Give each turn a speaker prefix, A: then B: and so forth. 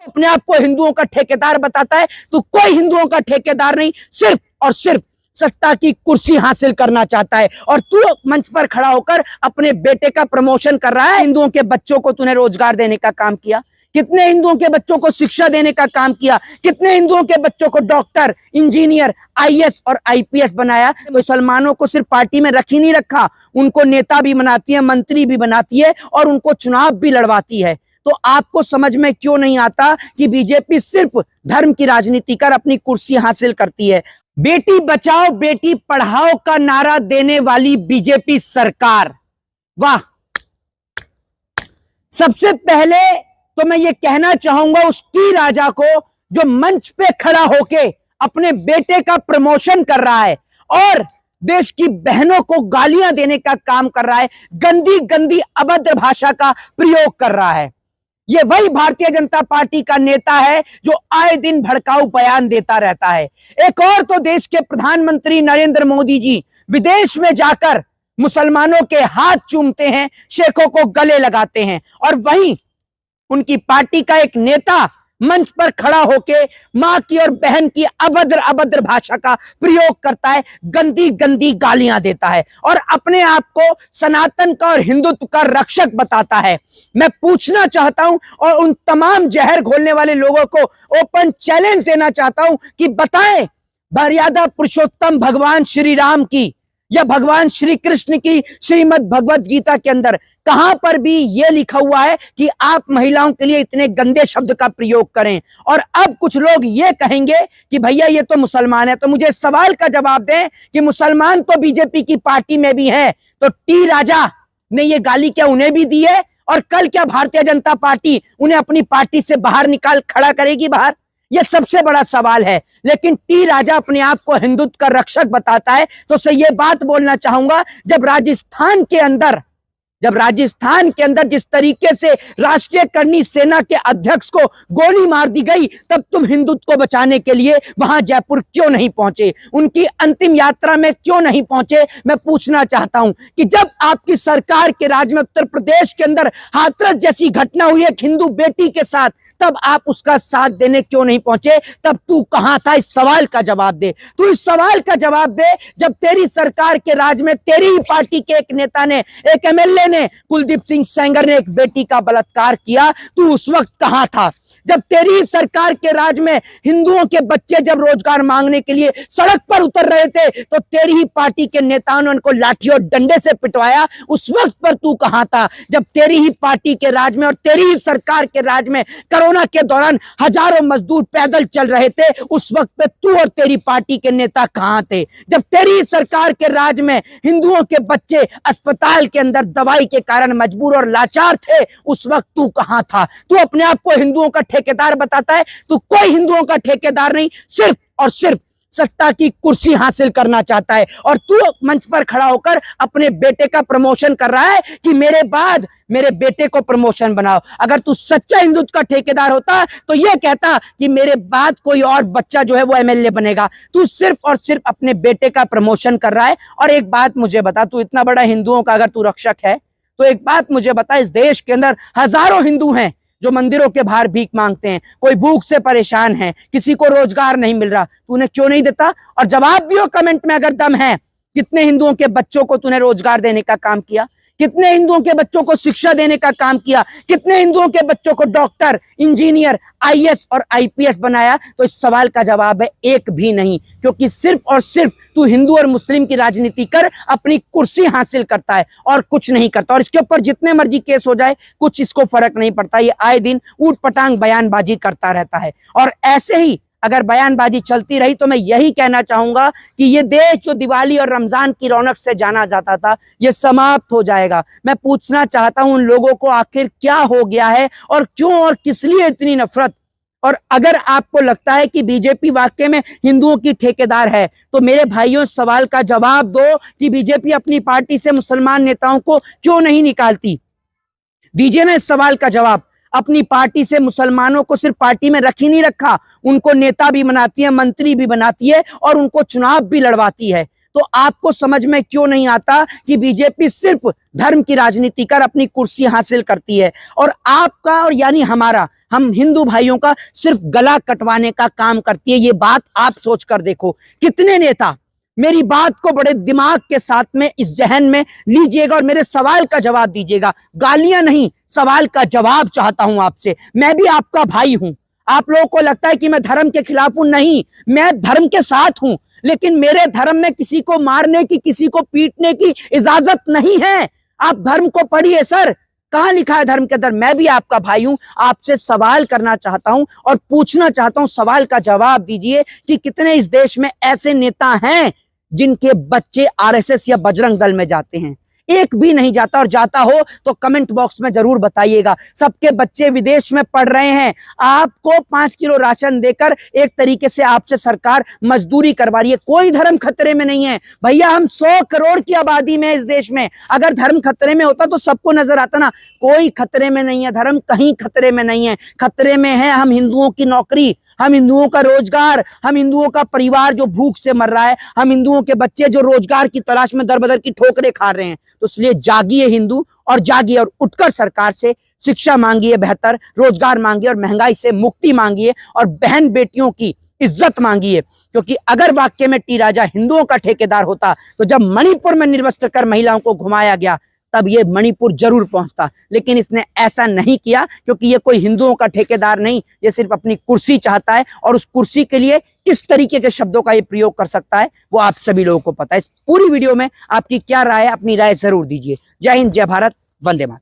A: अपने आप को हिंदुओं का ठेकेदार बताता है, तो कोई हिंदुओं का ठेकेदार नहीं, सिर्फ और सिर्फ सत्ता की कुर्सी हासिल करना चाहता है। और तू मंच पर खड़ा होकर अपने बेटे का प्रमोशन कर रहा है। हिंदुओं के बच्चों को तूने रोजगार देने का काम किया, कितने हिंदुओं के बच्चों को शिक्षा देने का काम किया, कितने हिंदुओं के बच्चों को डॉक्टर, इंजीनियर, आईएएस और आईपीएस बनाया। मुसलमानों को सिर्फ पार्टी में रख ही नहीं रखा, उनको नेता भी बनाती है, मंत्री भी बनाती है और उनको चुनाव भी लड़वाती है। तो आपको समझ में क्यों नहीं आता कि बीजेपी सिर्फ धर्म की राजनीति कर अपनी कुर्सी हासिल करती है। बेटी बचाओ बेटी पढ़ाओ का नारा देने वाली बीजेपी सरकार, वाह। सबसे पहले तो मैं ये कहना चाहूंगा उस टी राजा को जो मंच पे खड़ा होके अपने बेटे का प्रमोशन कर रहा है और देश की बहनों को गालियां देने का काम कर रहा है, गंदी गंदी अभद्र भाषा का प्रयोग कर रहा है। ये वही भारतीय जनता पार्टी का नेता है जो आए दिन भड़काऊ बयान देता रहता है। एक और तो देश के प्रधानमंत्री नरेंद्र मोदी जी विदेश में जाकर मुसलमानों के हाथ चूमते हैं, शेखों को गले लगाते हैं, और वहीं उनकी पार्टी का एक नेता मंच पर खड़ा होके मां की और बहन की अभद्र अभद्र भाषा का प्रयोग करता है, गंदी गंदी गालियां देता है और अपने आप को सनातन का और हिंदुत्व का रक्षक बताता है। मैं पूछना चाहता हूं और उन तमाम जहर घोलने वाले लोगों को ओपन चैलेंज देना चाहता हूं कि बताएं, मर्यादा पुरुषोत्तम भगवान श्री राम की या भगवान श्री कृष्ण की श्रीमद् भगवत गीता के अंदर कहां पर भी यह लिखा हुआ है कि आप महिलाओं के लिए इतने गंदे शब्द का प्रयोग करें। और अब कुछ लोग ये कहेंगे कि भैया ये तो मुसलमान है, तो मुझे सवाल का जवाब दें कि मुसलमान तो बीजेपी की पार्टी में भी है, तो टी राजा ने ये गाली क्या उन्हें भी दी है? और कल क्या भारतीय जनता पार्टी उन्हें अपनी पार्टी से बाहर निकाल खड़ा करेगी बाहर? यह सबसे बड़ा सवाल है। लेकिन टी राजा अपने आप को हिंदुत्व का रक्षक बताता है, तो से ये बात बोलना चाहूंगा, जब राजस्थान के अंदर जिस तरीके से राष्ट्रीय करनी सेना के अध्यक्ष को गोली मार दी गई, तब तुम हिंदुत्व को बचाने के लिए वहां जयपुर क्यों नहीं पहुंचे, उनकी अंतिम यात्रा में क्यों नहीं पहुंचे? मैं पूछना चाहता हूं कि जब आपकी सरकार के राज में उत्तर प्रदेश के अंदर हाथरस जैसी घटना हुई एक हिंदू बेटी के साथ, तब आप उसका साथ देने क्यों नहीं पहुंचे? तब तू कहां था? इस सवाल का जवाब दे। तू इस सवाल का जवाब दे, जब तेरी सरकार के राज में तेरी ही पार्टी के एक नेता ने, एक एमएलए ने, कुलदीप सिंह सेंगर ने एक बेटी का बलात्कार किया, तू उस वक्त कहां था? जब तेरी सरकार के राज में हिंदुओं के बच्चे जब रोजगार मांगने के लिए सड़क पर उतर रहे थे, तो तेरी ही पार्टी के नेताओं ने उनको लाठी और डंडे से पिटवाया, उस वक्त पर तू कहां था? जब तेरी ही पार्टी के राज में और तेरी ही सरकार के राज में कोरोना के दौरान हजारों मजदूर पैदल चल रहे थे, उस वक्त पे तू और तेरी पार्टी के नेता कहां थे? जब तेरी ही सरकार के राज में हिंदुओं के बच्चे अस्पताल के अंदर दवाई के कारण मजबूर और लाचार थे, उस वक्त तू कहां था? तू अपने आप को हिंदुओं का ठेकेदार बताता है, तो कोई हिंदुओं का ठेकेदार नहीं, सिर्फ और सिर्फ सत्ता की कुर्सी हासिल करना चाहता है। और तू मंच पर खड़ा होकर अपने बेटे का प्रमोशन कर रहा है कि मेरे बाद मेरे बेटे को प्रमोशन बनाओ। अगर तू सच्चा हिंदुत्व का ठेकेदार होता तो यह कहता कि मेरे बाद कोई और बच्चा जो है वो एमएलए बनेगा। तू सिर्फ और सिर्फ अपने बेटे का प्रमोशन कर रहा है। और एक बात मुझे बता, तू इतना बड़ा हिंदुओं का अगर तू रक्षक है, तो एक बात मुझे बता, इस देश के अंदर हजारों हिंदू हैं जो मंदिरों के बाहर भीख मांगते हैं, कोई भूख से परेशान है, किसी को रोजगार नहीं मिल रहा, तूने क्यों नहीं देता? और जवाब दियो कमेंट में अगर दम है, कितने हिंदुओं के बच्चों को तूने रोजगार देने का काम किया, कितने हिंदुओं के बच्चों को शिक्षा देने का काम किया, कितने हिंदुओं के बच्चों को डॉक्टर, इंजीनियर, आईएएस और आईपीएस बनाया? तो इस सवाल का जवाब है एक भी नहीं, क्योंकि सिर्फ और सिर्फ तू हिंदू और मुस्लिम की राजनीति कर अपनी कुर्सी हासिल करता है और कुछ नहीं करता। और इसके ऊपर जितने मर्जी केस हो जाए, कुछ इसको फर्क नहीं पड़ता। ये आए दिन ऊट पटांग बयानबाजी करता रहता है। और ऐसे ही अगर बयानबाजी चलती रही तो मैं यही कहना चाहूंगा कि ये देश जो दिवाली और रमजान की रौनक से जाना जाता था, ये समाप्त हो जाएगा। मैं पूछना चाहता हूं उन लोगों को, आखिर क्या हो गया है और क्यों और किस लिए इतनी नफरत? और अगर आपको लगता है कि बीजेपी वाकई में हिंदुओं की ठेकेदार है, तो मेरे भाइयों सवाल का जवाब दो कि बीजेपी अपनी पार्टी से मुसलमान नेताओं को क्यों नहीं निकालती? दीजिए ना इस सवाल का जवाब। अपनी पार्टी से मुसलमानों को सिर्फ पार्टी में रख ही नहीं रखा, उनको नेता भी बनाती है, मंत्री भी बनाती है और उनको चुनाव भी लड़वाती है। तो आपको समझ में क्यों नहीं आता कि बीजेपी सिर्फ धर्म की राजनीति कर अपनी कुर्सी हासिल करती है और आपका और यानी हमारा, हम हिंदू भाइयों का सिर्फ गला कटवाने का काम करती है। ये बात आप सोच कर देखो। कितने नेता, मेरी बात को बड़े दिमाग के साथ में इस जहन में लीजिएगा और मेरे सवाल का जवाब दीजिएगा। गालियां नहीं, सवाल का जवाब चाहता हूं आपसे। मैं भी आपका भाई हूं। आप लोगों को लगता है कि मैं धर्म के खिलाफ हूं, नहीं, मैं धर्म के साथ हूं, लेकिन मेरे धर्म में किसी को मारने की, किसी को पीटने की इजाजत नहीं है। आप धर्म को पढ़िए सर, कहां लिखा है धर्म के अंदर। मैं भी आपका भाई हूं, आपसे सवाल करना चाहता हूं और पूछना चाहता हूं, सवाल का जवाब दीजिए कि कितने इस देश में ऐसे नेता हैं जिनके बच्चे आरएसएस या बजरंग दल में जाते हैं। एक भी नहीं जाता, और जाता हो तो कमेंट बॉक्स में जरूर बताइएगा। सबके बच्चे विदेश में पढ़ रहे हैं, आपको 5 किलो राशन देकर एक तरीके से आपसे सरकार मजदूरी करवा रही है। कोई धर्म खतरे में नहीं है भैया, हम 100 करोड़ की आबादी में इस देश में। अगर धर्म खतरे में होता तो सबको नजर आता ना। कोई खतरे में नहीं है, धर्म कहीं खतरे में नहीं है। खतरे में है हम हिंदुओं की नौकरी, हम हिंदुओं का रोजगार, हम हिंदुओं का परिवार जो भूख से मर रहा है, हम हिंदुओं के बच्चे जो रोजगार की तलाश में दर बदर की ठोकरें खा रहे हैं। तो इसलिए जागिए हिंदू, और जागिए और उठकर सरकार से शिक्षा मांगिए, बेहतर रोजगार मांगिए और महंगाई से मुक्ति मांगिए और बहन बेटियों की इज्जत मांगिए। क्योंकि अगर वाकई में टी राजा हिंदुओं का ठेकेदार होता तो जब मणिपुर में निर्वस्त्र कर महिलाओं को घुमाया गया तब ये मणिपुर जरूर पहुंचता, लेकिन इसने ऐसा नहीं किया क्योंकि ये कोई हिंदुओं का ठेकेदार नहीं, ये सिर्फ अपनी कुर्सी चाहता है। और उस कुर्सी के लिए किस तरीके के शब्दों का ये प्रयोग कर सकता है वो आप सभी लोगों को पता है। इस पूरी वीडियो में आपकी क्या राय है, अपनी राय जरूर दीजिए। जय हिंद, जय भारत, वंदे मातरम।